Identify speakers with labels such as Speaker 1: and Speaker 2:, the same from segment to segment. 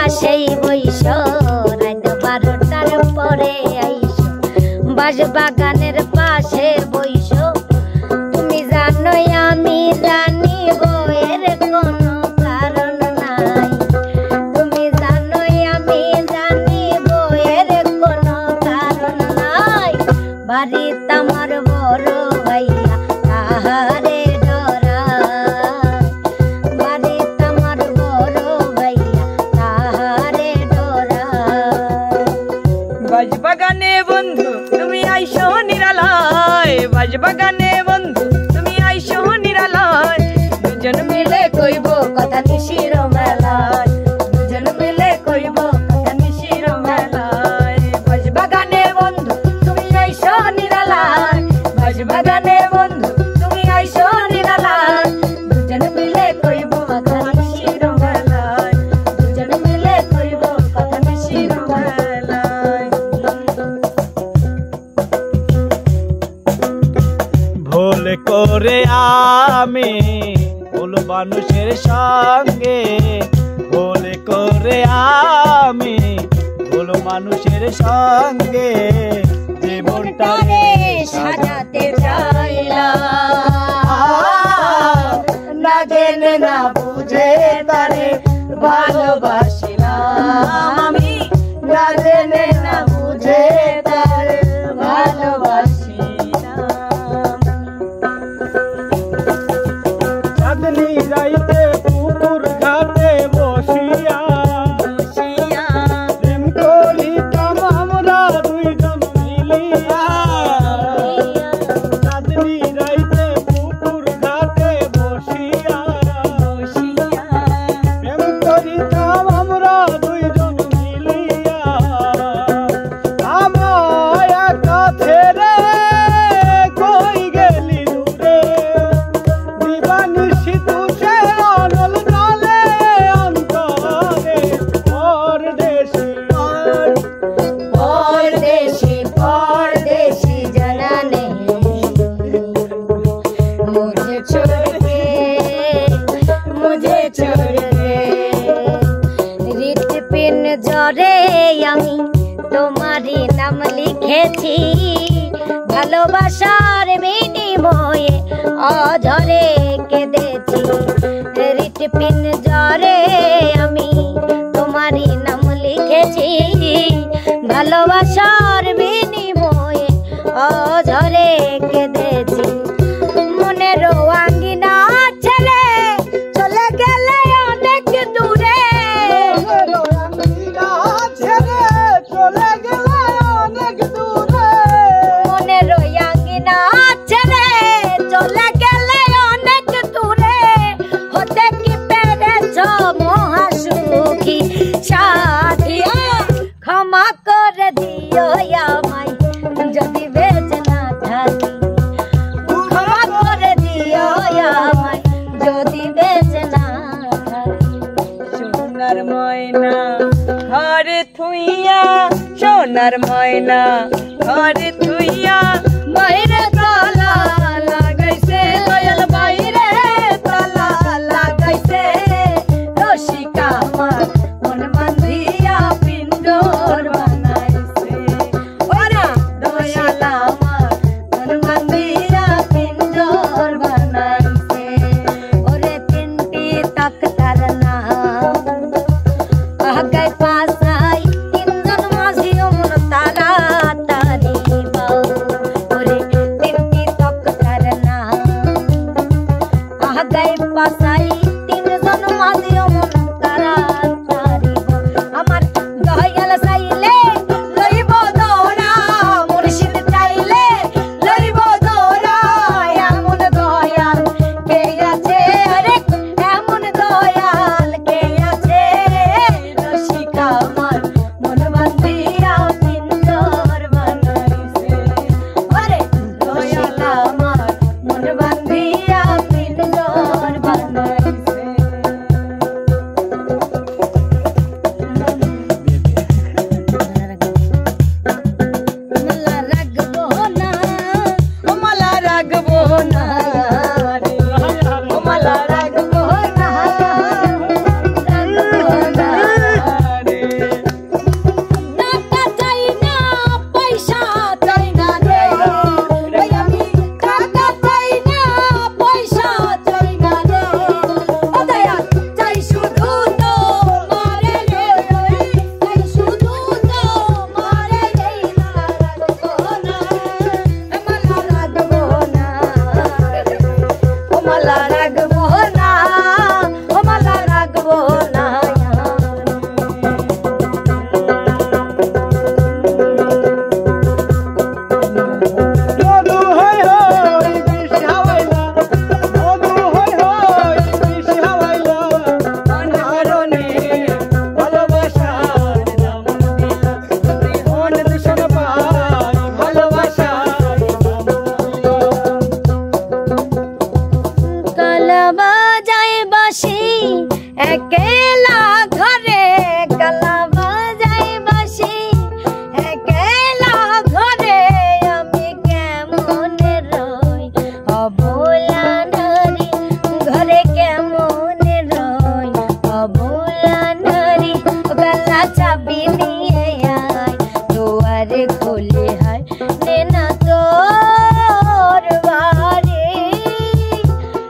Speaker 1: পাশেই বইস রাত 12টার পরে আইস বাস বাগানের পাশে বইস তুমি জানো আমি জানি বইয়ের কোনো কারণ নাই তুমি জানো আমি জানি বইয়ের কোনো কারণ নাই বাড়িতে আমার বড় ভাইয়া তাহারে ডরায় বাড়িতে আমার বড় ভাইয়া তাহারে ডরায়
Speaker 2: বাজ বাগানে বন্ধু তুমি আইসো নিরালয় বাজ বাগানে বন্ধু তুমি আইসো নিরালয় দুজন মিলে কইব কথা নিশির মেলায় দুজন মিলে কইব কথা নিশির মেলায় বাজ বাগানে বন্ধু তুমি আইসো নিরালয় বাজ বাগানে বন্ধু তুমি আইসো নিরালয় দুজন মিলে কইব কথা নিশির মেলায় দুজন মিলে কইব কথা নিশির মেলায়
Speaker 3: ভুল করে আমি ভুল মানুষের সঙ্গে ভুল করে আমি ভুল মানুষের সঙ্গে জীবনটারে
Speaker 1: সাজাতে চাইলাম
Speaker 2: না জেনে না বুঝে তারে ভালোবাসিলাম আমি না জেনে না বুঝে তারে ভালোবাসিলাম
Speaker 3: চাঁদনি রাইতে পুকুর ঘাটে বসিয়া প্রেম করিতাম আমরা দুইজন মিলিয়া চাঁদনি রাইতে পুকুর ঘাটে বসিয়া প্রেম করিতাম আমরা দুইজন মিলিয়া আমার একা ছেড়ে কই গেলি দূরে দিবানিশি তুষে অনল জলে অন্তরে পরদেশি
Speaker 1: परदेसी परदेसी जाना नहीं मुझे छोड़ के রিট পিন জরে আমি তোমারই নাম লিখেছি ভালোবাসার বিনিময়ে অঝরে কেঁদেছি রিট পিন জরে আমি তোমারই নাম লিখেছি ভালোবাসার বিনিময়ে অঝরে কেঁদেছি মনের আঙ্গিনা ছেড়ে চলে গেলে অনেক দূরে
Speaker 3: চলে গেলে অনেক দূরে
Speaker 1: মনের আঙ্গিনা ছেড়ে চলে গেলে অনেক দূরে হতে কি পেরেছ মহাসুখী সাথী ক্ষমা করে দিও আমায় যদি বেঁচে না থাকি ক্ষমা করে দিও আমায় যদি বেঁচে না থাকি
Speaker 2: সোনার ময়না ঘরে থুইয়া সোনার ময়না ঘরে থুইয়া বাইরে তালা লাগাইছে দয়াল বাইরে তালা লাগাইছে রসিকা আমার মন বান্ধিয়া পিন্দর বানাইছে ওরা দয়াল আমার মন বান্ধিয়া পিন্দর বানাইছে
Speaker 1: ওরে তিনটি তক্তার নাম আগায় পাশাই তিনজন মাঝি মন তারা তারি বাউ ওরে তিনটি তক্তার নাম আগায় পাশাই তিনজন মাঝি মন তারা তারি কালা চাবি নিয়ে আয় দুয়ার খুলে হয় নেনা তোর বাড়ি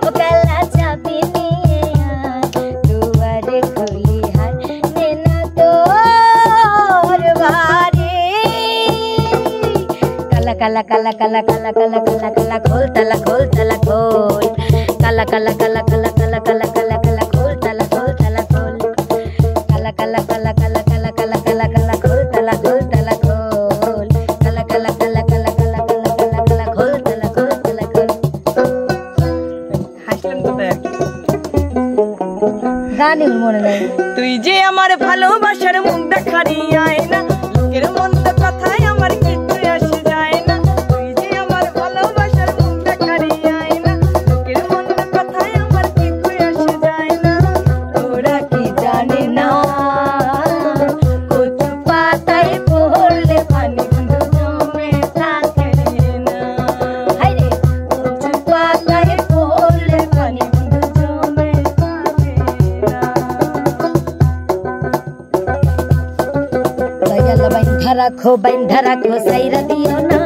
Speaker 1: ও কালা চাবি নিয়ে আয় দুয়ার খুলে হয় নেনা তোর বাড়ি কালা কালা কালা কালা কালা কালা কালা কালা খোল তালা খোল তালা খোল কালা কালা কালা কালা কালা কালা কালা কালা খোল তালা খোল তালা খোল কালা কালা কালা কালা কালা কালা কালা কালা খোল তালা খোল তালা খোল কালা কালা কালা কালা কালা কালা কালা কালা খোল তালা খোল তালা খোল
Speaker 2: হাসলাম কোথায় আর কি।
Speaker 1: গানই মনে নেই
Speaker 2: তুই যে আমার ভালোবাসার মুখ দেখারি আয়না লোকের মন্দ কথায় আমার কিচ্ছু আসে যায় না তুই যে আমার ভালোবাসার মুখ দেখারি আয়না লোকের মন্দ কথায় আমার কিচ্ছু আসে যায় না
Speaker 1: তোরা কি জানে না কচু পাতায় পড়লে পানি কিন্তু জমে থাকে না হায়রে কচু পাতায় পড়লে পানি কিন্তু জমে থাকে না বাইন্ধা রাখো সাইরা দিও না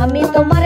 Speaker 1: আমি তোমার